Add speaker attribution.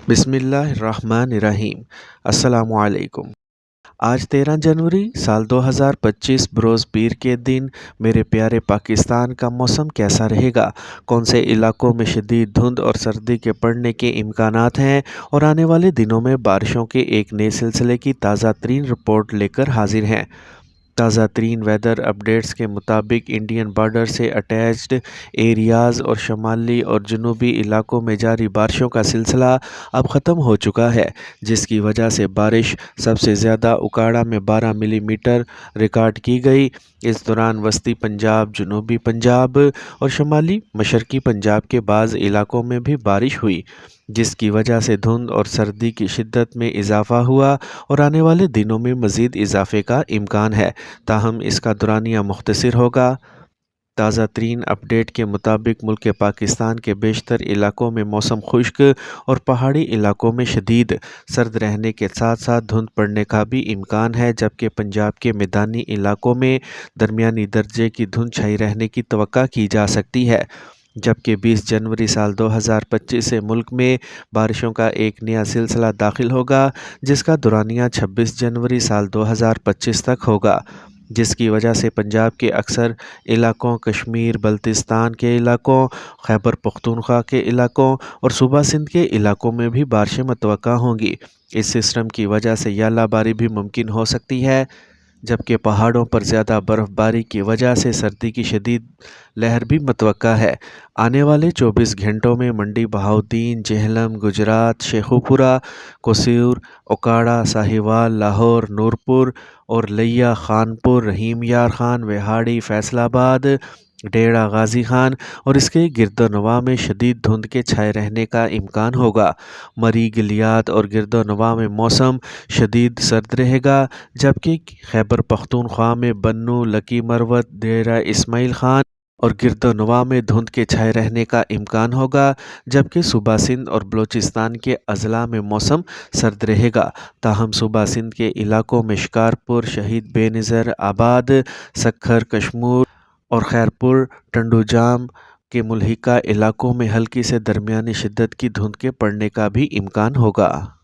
Speaker 1: بسم اللہ الرحمن الرحیم۔ السلام علیکم۔ آج 13 جنوری سال 2025 بروز پیر کے دن میرے پیارے پاکستان کا موسم کیسا رہے گا؟ کون سے علاقوں میں شدید دھند اور سردی کے پڑنے کے امکانات ہیں؟ اور آنے والے دنوں میں بارشوں کے ایک نئے سلسلے کی تازہ ترین رپورٹ لے کر حاضر ہیں۔ تازہ ترین ویدر اپڈیٹس کے مطابق انڈین بارڈر سے اٹیچڈ ایریاز اور شمالی اور جنوبی علاقوں میں جاری بارشوں کا سلسلہ اب ختم ہو چکا ہے، جس کی وجہ سے بارش سب سے زیادہ اکاڑا میں 12 ملی میٹر ریکارڈ کی گئی۔ اس دوران وسطی پنجاب، جنوبی پنجاب اور شمالی مشرقی پنجاب کے بعض علاقوں میں بھی بارش ہوئی، جس کی وجہ سے دھند اور سردی کی شدت میں اضافہ ہوا اور آنے والے دنوں میں مزید اضافے کا امکان ہے، تاہم اس کا دورانیہ مختصر ہوگا۔ تازہ ترین اپڈیٹ کے مطابق ملک پاکستان کے بیشتر علاقوں میں موسم خشک اور پہاڑی علاقوں میں شدید سرد رہنے کے ساتھ ساتھ دھند پڑنے کا بھی امکان ہے، جبکہ پنجاب کے میدانی علاقوں میں درمیانی درجے کی دھند چھائی رہنے کی توقع کی جا سکتی ہے، جبکہ 20 جنوری سال 2025 سے ملک میں بارشوں کا ایک نیا سلسلہ داخل ہوگا، جس کا دورانیہ 26 جنوری سال 2025 تک ہوگا، جس کی وجہ سے پنجاب کے اکثر علاقوں، کشمیر، بلتستان کے علاقوں، خیبر پختونخوا کے علاقوں اور صوبہ سندھ کے علاقوں میں بھی بارشیں متوقع ہوں گی۔ اس سسٹم کی وجہ سے یالہ باری بھی ممکن ہو سکتی ہے، جبکہ پہاڑوں پر زیادہ برف باری کی وجہ سے سردی کی شدید لہر بھی متوقع ہے۔ آنے والے 24 گھنٹوں میں منڈی بہاؤدین، جہلم، گجرات، شیخوپورہ، قصور، اوکاڑہ، ساہیوال، لاہور، نورپور اور لیا، خانپور، رحیم یار خان، وہاڑی، فیصل آباد، ڈیڑہ غازی خان اور اس کے گرد و نواح میں شدید دھند کے چھائے رہنے کا امکان ہوگا۔ مری، گلیات اور گرد و نواح میں موسم شدید سرد رہے گا، جبکہ خیبر پختونخوا میں بنوں، لکی مروت، ڈیرہ اسماعیل خان اور گرد و نواح میں دھند کے چھائے رہنے کا امکان ہوگا، جبکہ صوبہ سندھ اور بلوچستان کے اضلاع میں موسم سرد رہے گا، تاہم صوبہ سندھ کے علاقوں میں شکارپور، شہید بے نظیر آباد، سکھر، کشمور اور خیرپور، ٹنڈو جام کے ملحقہ علاقوں میں ہلکی سے درمیانی شدت کی دھند کے پڑنے کا بھی امکان ہوگا۔